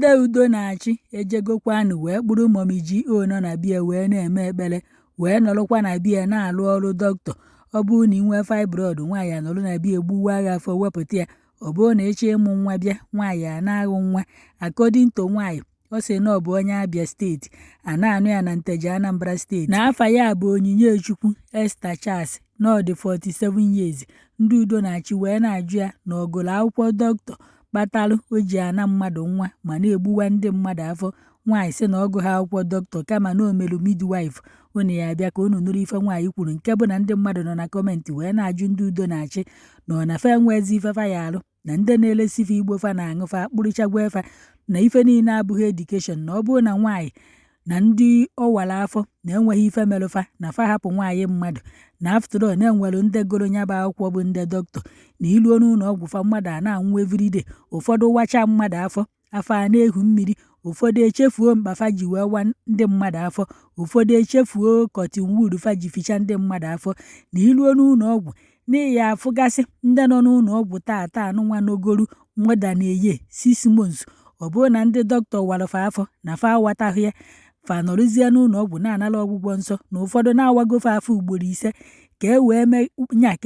Ndị udo na-achị ejegokwanụ wee kpụrụ Mọmi G.O nọ na bie wee na-eme ekpere wee nọrọkwa na bie na-alụ ọrụ dọkịta. Ọ bụrụ na ị nwee fibroid nwaanyị anọrọ na bie gbuwa agha afọ wepụta ya. Ọ bụrụ na ịchọ ịmụ nwa bịa nwaanyị a na-aghụ nwa. According to nwaanyị ọ sị na ọ bụ onye Abia steeti a na-anụ ya na Nteje Anambra steeti na afa ya bụ Onyinye-Chukwu Esther Charles na ọ dị 47 years. Ndị udo na-achị wee na-ajụ ya na ọ gụrụ akwụkwọ dọkịta kpatalụ o ji ana mmadụ nwa ma na-egbuwa ndị mmadụ afọ. Nwaanyị sị na ọ gụghị akwụkwọ dọkịta kama na o merụ midwife. Unu ya abịa ka unu nụrụ ife nwaanyị kwuru, nke bụ na ndị mmadụ nọ na kọmentị wee na-ajụ ndị udo na-achị na ọ na fa enwezi ifefa ya alụ na ndị na-elesifa igbo fa na-aṅụfa kpụrịchagwa efa na ife niile abụghị edikeshọn, na ọ bụrụ na nwaanyị na ndị ọwara afọ na-enweghị ife melụfa na fa hapụ nwaanyị mmadụ na after all na-enwere ndị gụrụ nya bụ akwụkwọ bụ ndị dọkịta na iluo n'ụlọ ọgwụ fa mmadụ a na-anwụ everyday. Ụfọdụ wacha mmadụ afọ a na-ehu mmiri, ụfọdụ echefuo mkpa ji wee wa ndị mmadụ afọ, ụfọdụ echefuo cotton wool fa ji ficha ndị mmadụ afọ. Na iluo n'ụlọ ọgwụ n'ihi ya afụgasị ndị nọ n'ụlọ ọgwụ taa anụnwa n'ogoru more na-eye 6 months. Ọ bụrụ na ndị dọkịta warafa afọ na fa awataghị ya fa nọrụzie n'ụlọ ọgwụ na-anara ọgwụgwọ nsọ, na ụfọdụ na-awagofe afọ ugboro 5 ka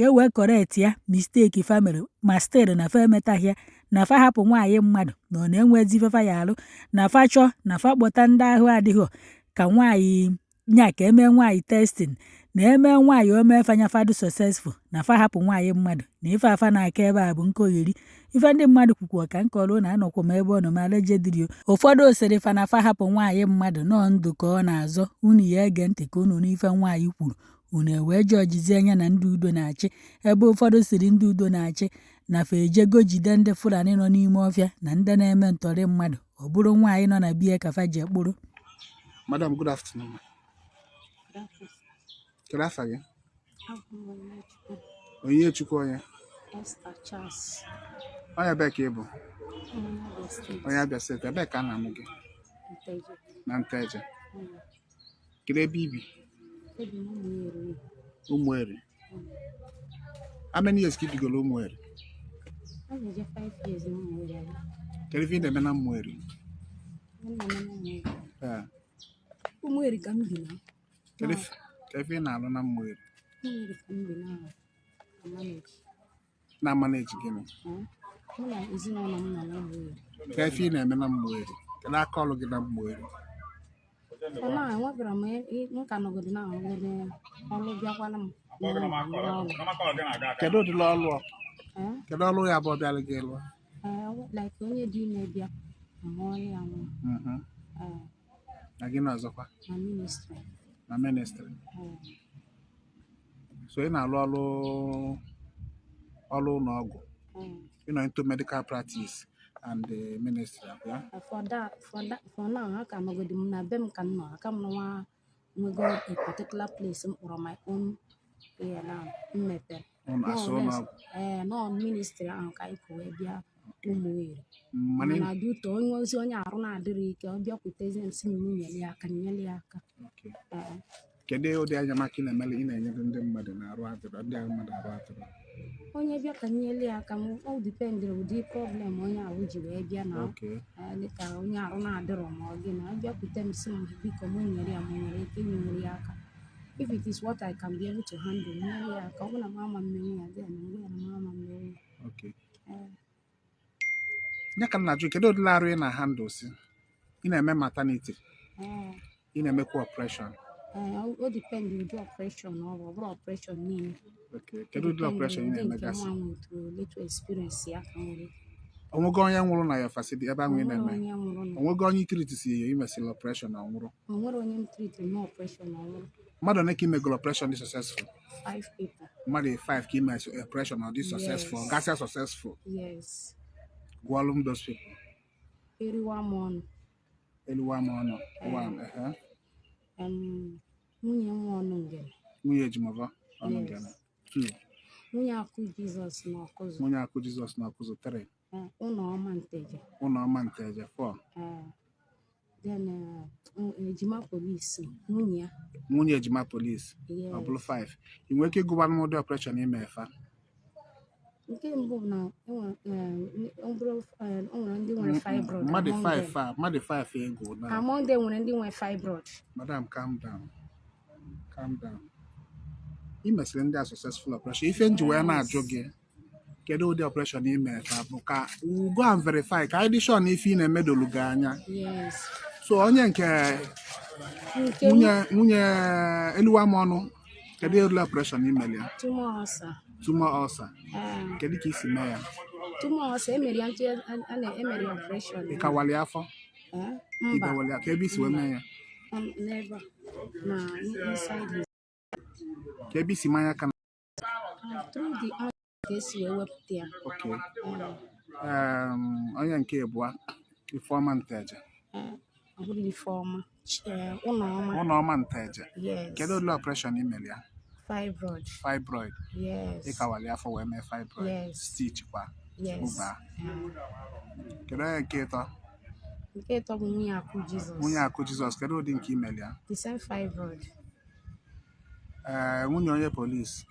e wee kọrekt ya misteki fa mere ma sted na fa emetaghị ya na fa hapụ nwaanyị mmadụ na ọ na-enwezi ifefa ya alụ na fa chọọ na fa kpọta ndị ahụ adịghị ka nwaanyị ka eme nwaanyị testin na eme nwaanyị omefanya fadụ successful na fa hapụ nwaanyị mmadụ na ife afa na-aka ebe a bụ nkogheri. Ife ndị mmadụ kwukwo ka nkọrọ na anọkwa m ebe ọ nọ ma lejedrio. Ụfọdụ osiri fa na fa hapụ nwaanyị mmadụ nọọ ndụ ka ọ na-azọ. Unu ya ege ntị ka unu n'ife nwaanyị kwuru, unu ewee jọjizie anya na ndị udo na-achị. Ebe ụfọdụ siri ndị udo na-achị na fa ejego jide ndị Fulani nọ n'ime ọfịa na ndị na-eme ntọrị mmadụ, ọ bụrụ nwaanyị nọ na bie ka fa ji ekpụrụ. Madam, good afternoon. Kedu afa gị? Onyinye-Chukwu onye? Esther Charles. Onye ebe ka ị bụ? Onye Abia steeti. Ebe ka a na-amụ gị? Nteje. Na Nteje. Kedu ebe ibi? Ụmụeri. How many years ka ị bigoro Ụmụeri? Ọ na-eje 5 years n'Ụmụeri. Kedu ife ị na-eme na Ụmụeri? Ụmụeri ka m bi na. Kedu ife ị na-alụ na Ụmụeri? Ụmụeri ka m bi na manage. Na manage gịnị? Mụ na ezinụlọ m nọ n'Ụmụeri. Kedu ife ị na-eme na Ụmụeri? Kedu aka ọrụ gị na Ụmụeri? Enwebara m nka nọgodi na ọrụ bịakwala m. Kedu ụdịrị ọrụ? Kedu ọrụ ya bụ ọbịara gị lụọ? Like onye dị ime bịa ọrụ ya nwa. Na gịnị ọzọkwa? Na ministry. So ị na-alụ ọrụ ụlọ ọgwụ. Into medical practice and the ministry. For now, I can go to na bem can no. I come no we go a particular place or my own now. No ministry and kai ko bia Ụmụeri. Na do to onye arụ na-adịrị ike ọ bịa kwutezi nsi m nyere ya aka nyere ya aka. Okay. Kedu ụdị anyamaka ị na-emele ị na-enyere ndị mmadụ na-arụ adịrọ ndị ahụ mmadụ arụ adịrọ? Onye bịa ka nyere ya aka m ọ dipendịrị ụdị problem onye ahụ ji wee bịa na dịka onye arụ na-adịrọ ma ọ gị na bịakwute m si m biko m nyere ya m nwere ike nyere ya aka. If it is what I can be able to handle, nyere ya aka. Ọ bụ na mama mmenwe ya dị na mgbe ya na mama mmenwe. Okay. Nya ka m na-ajụ kedu ụdịrị arụ ị na-handle si? Ị na-eme maternity? Ị na-emekwa operation? O depend ụdị operation ọ bụrụ operation niile. Okay. Kedu ụdị operation ị na-emegasị? Little experience ya ka nwere. Onwego onye nwụrụ na ya facility ebe ahụ ị na-eme? Onwego onye treat si ya imesịrị operation na ọnwụrụ? Onwere onye m treat na operation na ọnwụrụ. Mmadụ one ka imegoro operation dị successful? 5 people. Mmadụ 5 ka ime operation ọ dị successful? Gasịa successful? Yes. Gwọọlụ m those people? Eriwa m ọnụ. Eliwa m ọnụ? Nwunye m ọnụ ngene. Nwunye ejimọva ọnụ ngene? 2. Nwunye akụ Jizọs na ọkụzụ. Nwunye akụ Jizọs na ọkụzụ 3. Ụlọ ọma Nteje. Ụlọ ọma Nteje 4. Then ejima polisi nwunye ya. Nwunye ejima polisi ọ bụrụ 5. Ị nwere ike ịgụba m ụdị operation ime efa? Nke mbụ na o nwere ndị nwere fibroid mmadụ among 5 them. a mmadụ 5 ego na Among them nwere ndị nwere fibroid. madam calm down ị mesịrị ndị a successful operation ife nji wee na-ajụ gị kedu ụdị operation ị mere ka bụ ka go and verify ka anyị dị sure na ife ị na-emedolu gị anya Yes. so onye nke Nke nwunye eluwa m ọnụ kedu ụdị operation ị mere ya tumor ulcer. tumor ulcer Eh, kedu ka isi mee ya tumor ulcer emere ya a na-emere ya operation. ị kawali afọ Mba. idewali ya ka ebe isi wee mee ya Never. Na inside his ka ebe isi manya aka na through the eye ka esi wee wepụta ya. okay Eh, onye nke abụọ Ifeọma Nteje ọ bụrụ ife ọma. Ụlọọma. Ụlọọma Nteje Yes. kedu ụdị operation ị mere ya fibroid Yes. ịkawali afọ wee mee fibroid Yes. stitch kwa Yes. ụba kedu onye nke ịtọ Nke ịtọ bụ nwunye Akụ Jizọs. nwunye Akụ Jizọs kedu ụdị nke ị mere ya The same fibroid. nwunye onye polisi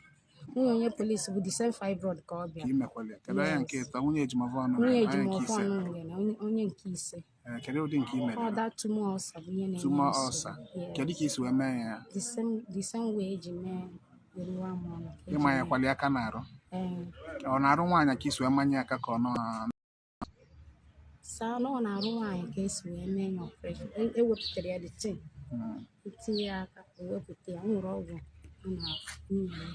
Nwunye onye polisi bụ the same fibroid ka ọ bịa. ka ị mekwala ya kedu onye nke ịtọ nwunye Ejimọfọ ọnụ Nwunye onye nke Ejimọfọ ise Ọnụngene onye nke ise. kedu ụdị nke ị mere ya That tumor ulcer bụ ihe na-enye tumor nsogbu. ulcer Yes. kedu ka isi wee mee ya The same way eji mee eruwa m ọnụ. ịmanyekwala aka n'arụ ọ na-arụ nwaanyị ka isi wee manye aka ka ọ nọ Saa na ọ na-arụ nwaanyị ka esi wee mee ya operation. Ewepụtara ya the thing. Etinye ya aka ewepụta ya. Nwere ọgwụ a na-enye.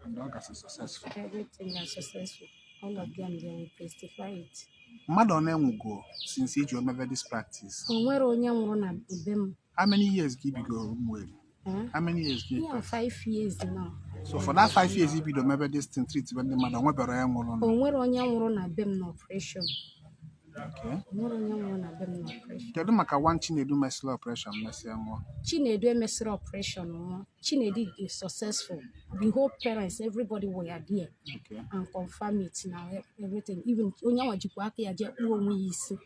and ọ gasị successful Everything is successful. All of them they will testify it. mmadụ ọ na-enwugo since iji omebe this practice O nwere onye nwụrụ na be m. how many years ka ibido ụmụelu Eh? how many years ka Yeah, 5 years now. so for that 5 years ibido mebe this thing treat ndị mmadụ onwebere ya nwụrụ O nwere onye nwụrụ na be m na operation. okay. O nwere onye nwụrụ na be m na operation. kedu maka one Chinedu mesịrị operation mesịa nwụọ Chinedu emesịrị operation nwa. Chinedu is successful. The whole parents, everybody were there okay. and confirm it now. Everything. Even onye nwa jikwa aka ya jee kpuo onwe ya isi.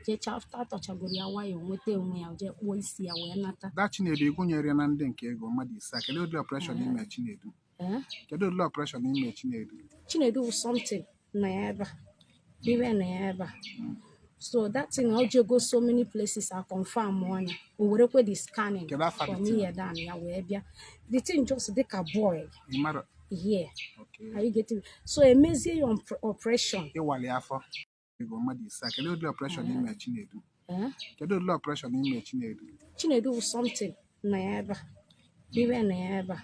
Jee after atọchagoro ya nwayọọ nweta onwe ya jee kpuo isi ya wee nata. that Chinedu ịgụnyere na ndị nke ego mmadụ ise kedu ụdị operation ime Chinedu kedu ụdị operation ime Chinedu Chinedu bụ something na ya ebe a. Iwe na ya ebe a. So that thing o go so many places are confirm on ya. O werekwe the scanning Kedu afa from the thing? here down ya wee bịa. The thing just dey ka boil ịmara here. okay. Are you getting? So emezie your operation. ịwali afọ ego mmadụ ise kedu ụdị operation ime Chinedu kedu ụdị operation ime Chinedu Chinedu bụ something na ya ebe a. Iwe na ya ebe a.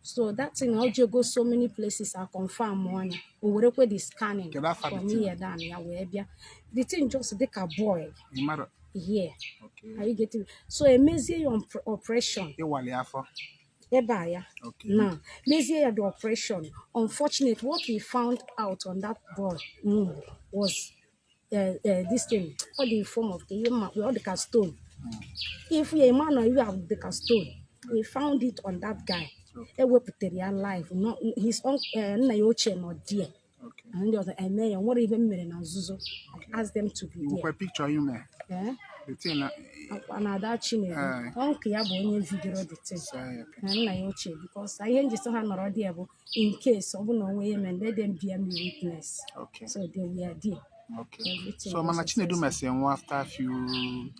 So that thing o go so many places are confirm on ya. O werekwe the scanning Kedu afa the from thing? here down ya wee bịa. The thing just dey ka boil ịmara here. okay. Are you getting? So emezie your operation. ịwali afọ Ebe a ya. okay. Now, mezie ya the operation. Unfortunately, what we found out on that boy was this thing, all the form of the all the stone. If we a man or you have the stone, we found it on that guy. Ewepụtara ya live. No, his own nna ya ochie nọ there. okay. And the other, I may nwere even mere na nzuzo. I asked them to be iwekwe there. picture ime Eh? the thing na Na ada Chinedu. Uncle ya bụ onye vidoro the thing. Na nna ya ochie because ihe njisi ha nọrọ there bụ in case ọ bụ na onwe ya mere let them bear me witness. okay. So they were there. okay. Everything so was mana Chinedu successful. mesịrị nwụọ after a few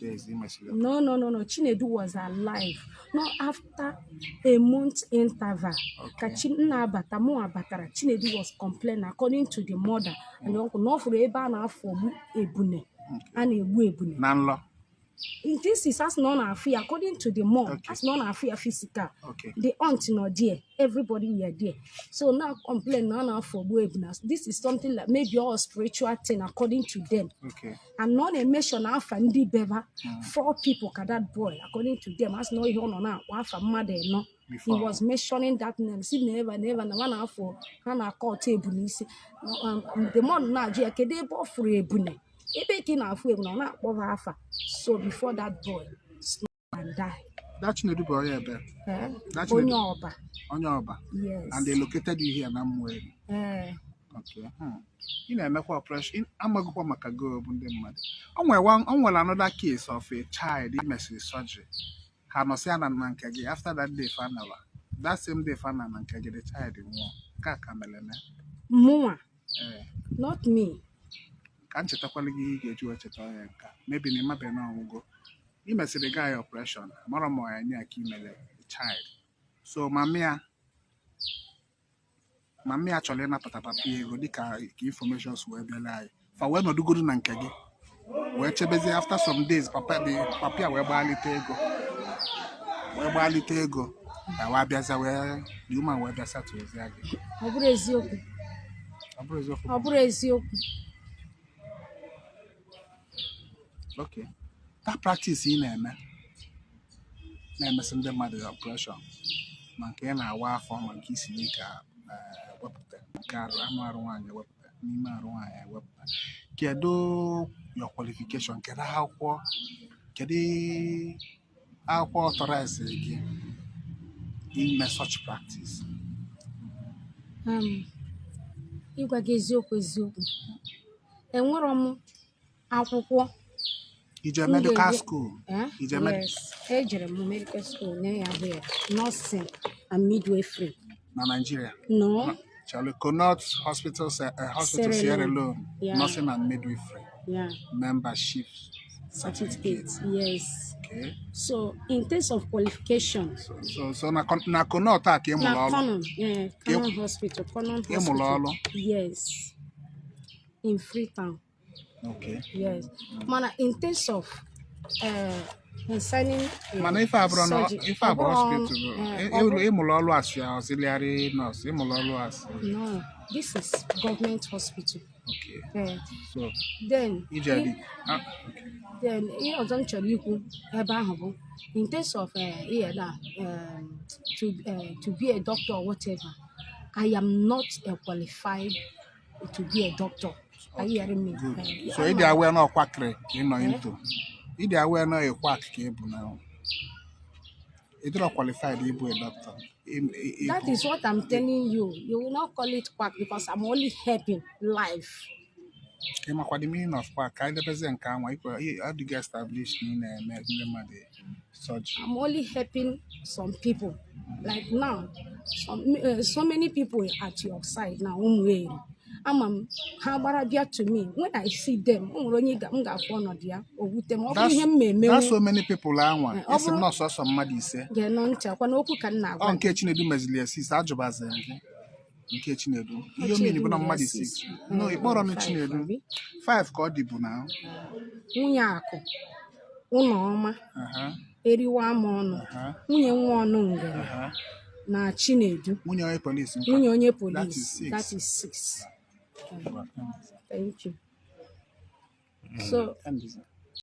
days imesịrị No. Chinedu was alive. Not after a month interval. Ka nna abata mụ abatara. Chinedu was complaining according to the mother and the uncle. N'ọfụrụ ebe a na-afọgbu ebune. A na-egbu ebune. na nlọ This is as known as fear, according to the mom, Okay. as known as fear physical. okay. The aunt not there, everybody were there. So now complain now for webinars. This is something like maybe all spiritual thing according to them. okay. And not a mention of Fandi Beva, 4 people ka that boy, according to them, as no one now, one from mother no. He Before. was mentioning that name. See, never, na one for Hana call table. The mom now, Kedebo for a bune. Ebe ki na afu na na-akpọ ha afa. So before that boy snap and die. that Chinedu bụ onye ebe That Onye Chinedu- ọba. onye ọba Yes. and they located you here na Mmụeri okay. ị na-emekwa operation amagokwa maka go bụ ndị mmadụ o nwere another case of a child imesịrị surgery ha nọsịa na nke gị after that day fanawa that same day fana na nke gị the child nwụọ nke a ka meleme Mụnwa, ee not me. ka m chetakwala gị ihe ị ga-eji wee cheta onye nka mebi na ịmabe na ọnwụgo ị mesịrị gị ya operation mara ma ọ ya nye ka imere child so mami ya chọrọ ịnapụta papa ya ego dịka ka informations wee bịala anyị fa wee nọdụgodu na nke gị wee chebezie after some days papa ya wee gbalite ego ya wee bịaza wee the woman wee bịa satụzie gị Ọ bụrụ eziokwu. ọ bụrụ eziokwu Ọ bụrụ eziokwu. okay that practice ị na-emesi ndị mmadụ operation ma nke ị na-awa afọ ma nke isi ike wepụta nke anụ arụ nwaanyị ewepụta n'ime arụ nwaanyị ewepụta kedu your qualification kedu akwụkwọ authorize gị ime such practice Ịgwa gị eziokwu enwero m akwụkwọ. ije medical school Yes, ejere m medical school na ya here nursing and midwifery na Nigeria no Charlie Connaught Hospital Sierra Leone Yeah. nursing and midwifery yeah membership certificate. Yes. okay So in terms of qualification, so na Connaught a ka ị mụrụ na ọrụ Canon Hospital, ị mụrụ ọrụ yes, in Freetown. okay Yes. Mana in terms of concerning mana ife abụrụ na surgery, ife abụrụ ọbụrụ, hospital ịmụrụ ọrụ as auxiliary nurse ịmụrụ ọrụ as no, this is government hospital. okay so Then ijeli then ihe ọzọ m chọrọ ikwu ebe ahụ bụ in terms of to be a doctor or whatever, I am not qualified to be a doctor. Are you hearing me? good so ịdị aware na ọkwakịrị ka ị nọ into ịdị aware na ịkwak ka ị bụ na ịdịrọ qualified ịbụ a doctor That is what I'm telling you. You will not call it quack because I'm only helping life. ka ịmakwa the meaning of quack ka anyị debeze nke anwa adịghị establish na ị na-eme ndị mmadụ surgery I'm only helping some people. Like now, so many people at your side now. Ha gbara bịa to me. When I see them, o nwere onye m ga-afụ ọnọdụ ya o wute m. Ọ bụrụ ihe m that's na-emewu so many people anwa ọ esi m bụrụ- na ọsọsọ mmadụ ise ga-enọ ntị akwa n'okwu ka m na-agwa ọ gị. nke Chinedu mezili esis ajụbaziri gị nke Chinedu ihe omeni bụ na mmadụ isii no ịkpọrọ nụ Chinedu 5 ka ọ dị bụ na Nwunye Akụ, ụlọ ọma, aha eriwa ama ọnụ, aha nwunye nwa ọnụ ngere aha na Chinedu, nwunye onye polisi nwunye onye That is polisi. six. That is 6. Thank you. So End this.